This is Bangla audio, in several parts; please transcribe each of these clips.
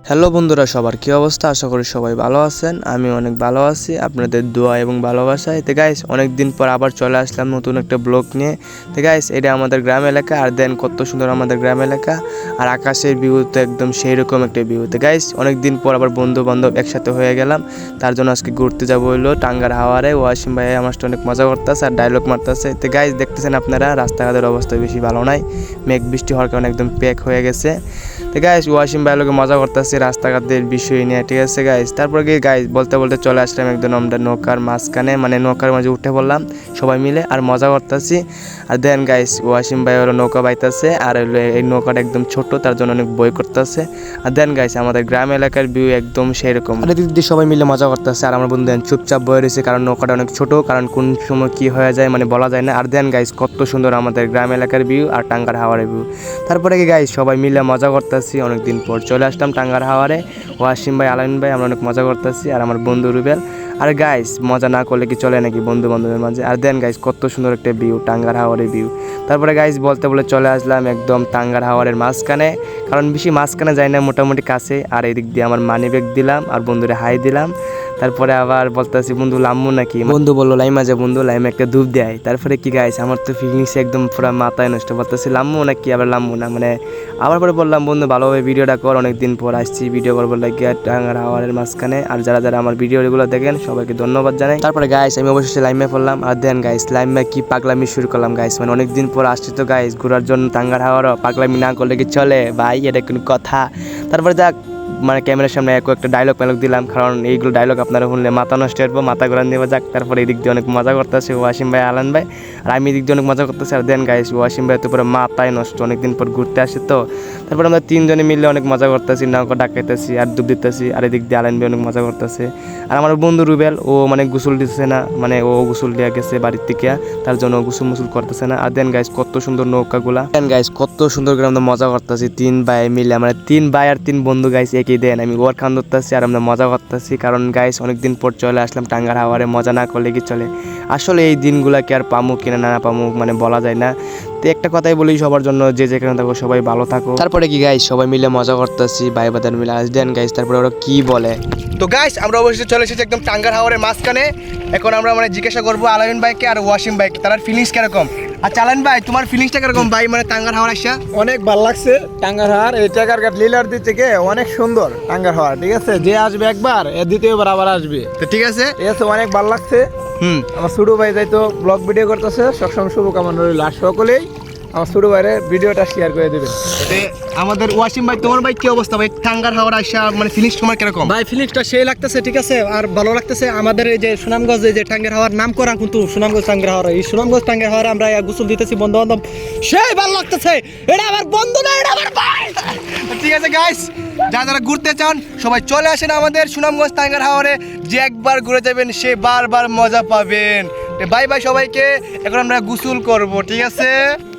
হ্যালো বন্ধুরা, সবার কী অবস্থা? আশা করি সবাই ভালো আছেন। আমি অনেক ভালো আছি আপনাদের দোয়া এবং ভালোবাসায়। তো গাইস, অনেক দিন পর আবার চলে আসলাম নতুন একটা ব্লগ নিয়ে। তো গাইস, এটা আমাদের গ্রাম এলাকা, আর দেন কত সুন্দর আমাদের গ্রাম এলাকা, আর আকাশের ভিউ তো একদম সেই রকম একটা ভিউ। তো গাইস, অনেক দিন পর আবার বন্ধু বান্ধব একসাথে হয়ে গেলাম, তার জন্য আজকে ঘুরতে যাবো হইলো টাঙ্গার হাওয়ারে। ওয়াসিম ভাই আমার সাথে অনেক মজা করতেছে আর ডায়লগ মারতেছে। তো গাইস, দেখতেছেন আপনারা রাস্তাঘাটের অবস্থা বেশি ভালো নাই, মেঘ বৃষ্টি হওয়ার কারণে একদম প্যাক হয়ে গেছে। তো গাইস, ওয়াসিম ভাইয়ের লোকে মজা করতেছে রাস্তাঘাটের বিষয় নিয়ে, ঠিক আছে গাইস। তারপর কি গাইস, বলতে বলতে চলে আসলাম একদম আমরা নৌকার মাঝখানে, মানে নৌকার মাঝে উঠে পড়লাম সবাই মিলে আর মজা করতেছি। আর দেন গাইস, ওয়াসিম ভাই হলো নৌকা বাইতেছে, আর এই নৌকাটা একদম ছোট, তার জন্য অনেক বই করতেছে। আর দেন গাইস, আমাদের গ্রাম এলাকার ভিউ একদম সেই রকম, আর দিদি সবাই মিলে মজা করতেছে। আর আমার বন্ধু দেন চুপচাপ বয়ে রয়েছে, কারণ নৌকাটা অনেক ছোট, কারণ কোন সময় কি হয়ে যায় মানে বলা যায় না। আর দেন গাইস, কত সুন্দর আমাদের গ্রাম এলাকার ভিউ আর টাঙ্গার হাওয়ারের ভিউ। তারপরে কি গাইস, সবাই মিলে মজা করতেছি। অনেকদিন পর চলে আসলাম টাঙ্গার হাওয়ারে। ওয়াসিম ভাই, আলামিন ভাই, আমরা অনেক মজা করতেছি, আর আমার বন্ধু রুবেল। আর গাইস, মজা না করলে কি চলে নাকি বন্ধু বান্ধবের মাঝে? আর দেন গাইস, কত সুন্দর একটা ভিউ, টাঙ্গার হাওয়ারের ভিউ। তারপরে গাইস, বলতে বলে চলে আসলাম একদম টাঙ্গার হাওয়ারের মাঝখানে, কারণ বেশি মাঝখানে যাই না, মোটামুটি কাছে। আর এদিক দিয়ে আমার মানি ব্যাগ দিলাম আর বন্ধুরে হাই দিলাম। তারপরে আবার বলতেছি, বন্ধু লাম্মু নাকি? বন্ধু বললো লাইমা যা, বন্ধু লাইমা একটা ধূপ দেয়। তারপরে কি গাইস, আমার তো ফিলিংস একদম পুরো মাথায় নষ্ট। বলতেছি লাম্মু নাকি, আবার লাম্মু না, মানে আবার পরে বললাম বন্ধু ভালোভাবে ভিডিওটা কর, অনেকদিন পর আসছি ভিডিও করবো লাগিয়ে টাঙ্গার হাওয়ারের মাঝখানে। আর যারা যারা আমার ভিডিও এগুলো দেখেন সবাইকে ধন্যবাদ জানাই। তারপরে গাইস, আমি অবশ্যই লাইমে পড়লাম। আর দেন গাইস, লাইমে কি পাগলামি শুরু করলাম গাইস, মানে অনেকদিন পর আসছি তো গাইস ঘোরার জন্য টাঙ্গার হাওয়ারও, পাগলামি না করলে কি চলে ভাই? এটা কোনো কথা? তারপরে দেখ, মানে ক্যামেরার সামনে একটা ডায়লগ দিলাম, কারণ এইগুলো ডায়লগ আপনারা শুনলে মাথা নষ্ট হবো, মাথা ঘোরান দেওয়া যাক। তারপরে এই দিক দিয়ে অনেক মজা করতেছে ওয়াসিম ভাই, আলান ভাই, আর আমি এদিক দিয়ে অনেক মজা করতেছি। আর দেন গাইস, ওয়াসিম ভাই তো পুরো মাথায় নষ্ট, অনেকদিন পর ঘুরতে আসে তো। তারপরে আমরা তিনজনে মিলে অনেক মজা করতেছি, নৌকা ডাকাইতেছি আর ডুব দিতেছি। আর এদিক দিয়ে আলান ভাই অনেক মজা করতেছে। আর আমার বন্ধু রুবেল, ও মানে গোসল দিতেছে না, মানে ও গোসল দিয়ে গেছে বাড়ির থেকে, তার জন্য গোসল মুসুল করতেছে না। আর দেন গাইস, কত সুন্দর নৌকাগুলা, দেন গাইস কত সুন্দর করে আমরা মজা করতেছি তিন ভাই মিলে, মানে তিন ভাই আর তিন বন্ধু গাইস একই দেন। আমি ওর খান ধরতেছি আর আমরা মজা করতেছি, কারণ গাইস অনেকদিন পর চলে আসলাম টাঙ্গার হাওয়ারে, মজা না করলে কি চলে? আসলে এই দিনগুলা কি আর পামু কিনা না পামু মানে বলা যায় না। তো একটা কথাই বলি সবার জন্য, যে যেখানে থাকো সবাই ভালো থাকো। তারপরে কি গাইস, সবাই মিলে মজা করতেছি ভাই বাদার মিলে। আজ দেন গাইস, তারপরে ওরা কি বলে। তো গাইস, আমরা অবশ্যই চলে এসেছি একদম টাঙ্গার হাওয়ারের মাঝখানে। এখন আমরা মানে জিজ্ঞাসা করবো আলামিন ভাইকে আর ওয়াসিম ভাইকে তার ফিলিংস কিরকম। আচ্ছা আলামিন ভাই, তোমার ফিলিংসটা কিরকম ভাই, মানে টাঙ্গার হাওয়ার আসা? অনেক ভালো লাগছে টাঙ্গার হাওয়ার, এই টাকার লিলার দিক থেকে অনেক সুন্দর টাঙ্গার হাওয়ার, ঠিক আছে। যে আসবে একবার এর দ্বিতীয়বার আবার আসবে, তো ঠিক আছে, ঠিক আছে। অনেক ভালো লাগছে। আমার ছোট ভাই যাই তো ব্লগ ভিডিও করতেছে, সবসময় শুভকামনা রইল। আর সকলেই আমার ছোট ভাইয়ের ভিডিওটা শেয়ার করে দেবেন। আমাদের ওয়াসিম ভাই, তোমার ভাই কি অবস্থা ভাই টাঙ্গার হাওয়ার আসা, মানে ফিলিংস তোমার কিরকম? ভাই ফিলিংসটা সেই লাগতেছে, ঠিক আছে, আর ভালো লাগতেছে। আমাদের এই যে সুনামগঞ্জে যে টাঙ্গার হাওয়ার নাম করা, কিন্তু সুনামগঞ্জ টাঙ্গার হাওয়ার, এই সুনামগঞ্জ টাঙ্গার হাওয়ার আমরা গোসল দিতেছি বন্ধু বান্ধব, সেই ভালো লাগতেছে। এটা আমার বন্ধু না, এটা আমার ভাই। ঠিক আছে গাইস, যারা যারা ঘুরতে চান সবাই চলে আসেন আমাদের সুনামগঞ্জ টাঙ্গার হাওয়ারে। যে একবার ঘুরে যাবেন সে বারবার মজা পাবেন। বাই বাই সবাইকে, এখন আমরা গোসল করব, ঠিক আছে।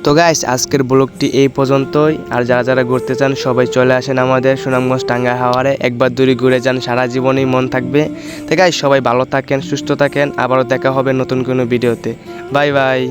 তো গাইস, আজকের ব্লগটি এই পর্যন্তই। আর যারা যারা ঘুরতে চান সবাই চলে আসেন আমাদের সুনামগঞ্জ টাঙ্গার হাওয়ারে, একবার দূরে ঘুরে যান, সারা জীবনই মন থাকবে। তো গাইস, সবাই ভালো থাকেন, সুস্থ থাকেন, আবারও দেখা হবে নতুন কোনো ভিডিওতে। Bye bye.